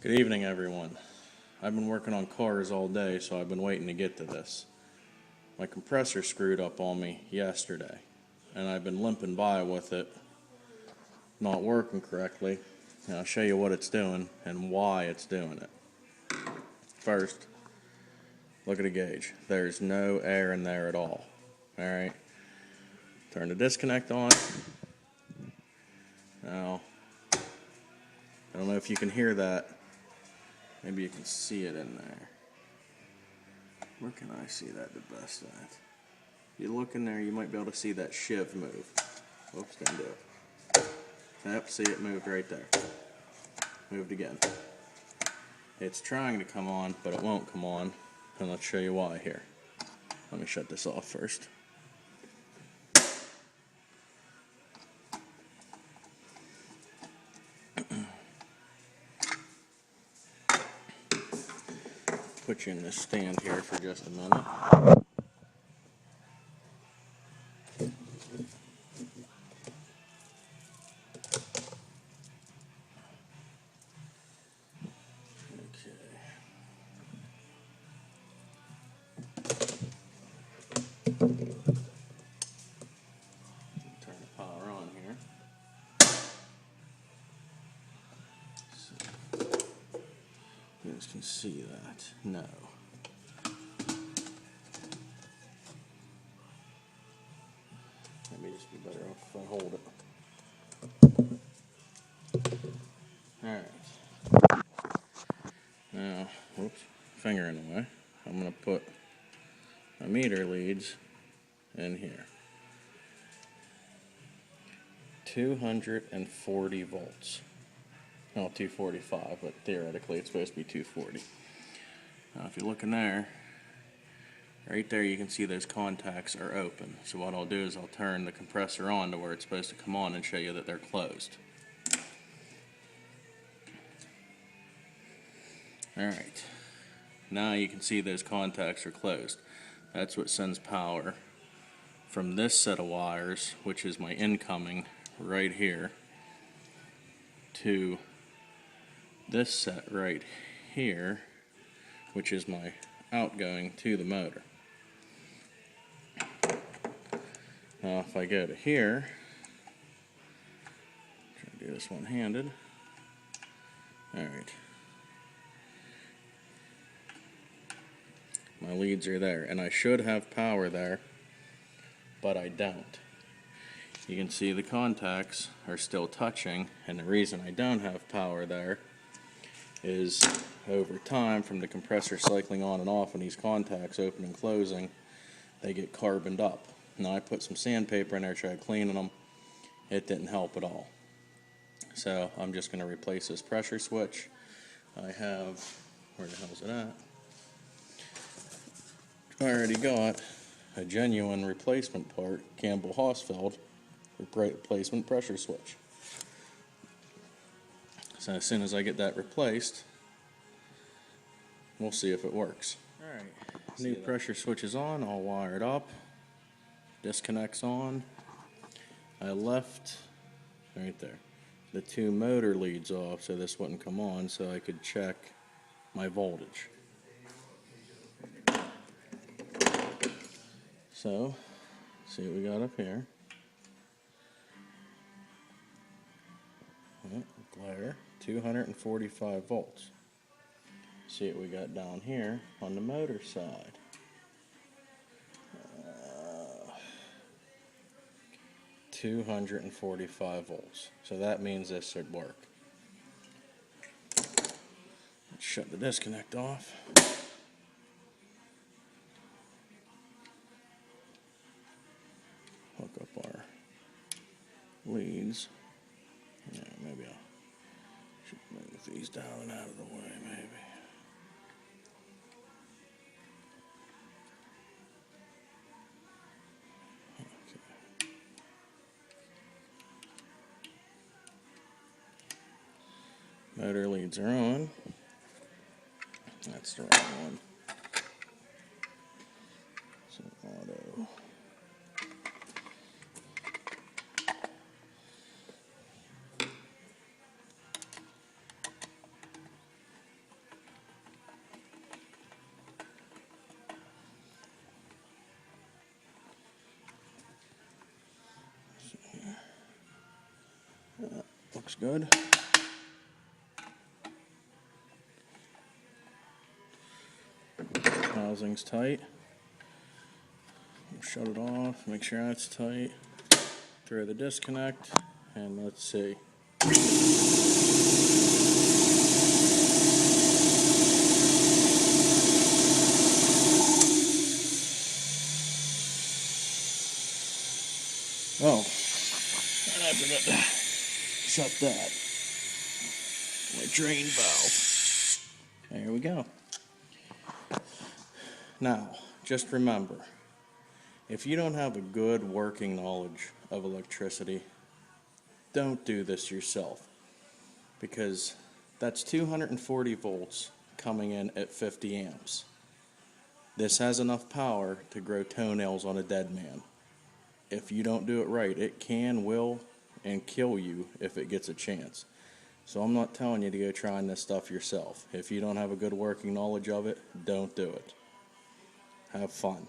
Good evening, everyone. I've been working on cars all day, so I've been waiting to get to this. My compressor screwed up on me yesterday, and I've been limping by with it, not working correctly. And I'll show you what it's doing and why it's doing it. First, look at the gauge. There's no air in there at all. Alright, turn the disconnect on. Now, I don't know if you can hear that. Maybe you can see it in there. Where can I see that the best at? If you look in there, you might be able to see that shiv move. Oops, didn't do it. Yep, see it moved right there. Moved again. It's trying to come on, but it won't come on. And let's show you why here. Let me shut this off first. Put you in this stand here for just a minute. Turn the power on here. So, you guys can see that. No. Maybe just be better off if I hold it. Alright. Now, whoops, finger in the way. I'm going to put my meter leads in here. 240 volts. No, 245, but theoretically it's supposed to be 240. Now if you look in there, right there you can see those contacts are open. So what I'll do is I'll turn the compressor on to where it's supposed to come on and show you that they're closed. Alright, now you can see those contacts are closed. That's what sends power from this set of wires, which is my incoming right here, to this set right here, which is my outgoing to the motor. Now if I go to here, try to do this one-handed. Alright. My leads are there, and I should have power there, but I don't. You can see the contacts are still touching, and the reason I don't have power there is over time from the compressor cycling on and off and these contacts open and closing, they get carboned up. Now I put some sandpaper in there, tried cleaning them. It didn't help at all. So I'm just going to replace this pressure switch. I have, where the hell is it at? I already got a genuine replacement part, Campbell Hausfeld replacement pressure switch. So as soon as I get that replaced, we'll see if it works. Alright, new pressure switch is on, all wired up. Disconnects on. I left, right there, the two motor leads off so this wouldn't come on, so I could check my voltage. So, see what we got up here. Glare, 245 volts. See what we got down here on the motor side. 245 volts. So that means this should work. Let's shut the disconnect off. Hook up our leads. Yeah, maybe I should move these down and out of the way, maybe. Okay. Motor leads are on. That's the wrong one. So auto. Looks good. Housing's tight. Shut it off, make sure that's tight. Throw the disconnect, and let's see. Oh, and I forgot to shut that. My drain valve. There we go. Now, just remember, if you don't have a good working knowledge of electricity, don't do this yourself, because that's 240 volts coming in at 50 amps. This has enough power to grow toenails on a dead man. If you don't do it right, it can, will, and kill you if it gets a chance. So I'm not telling you to go trying this stuff yourself. If you don't have a good working knowledge of it, don't do it. Have fun.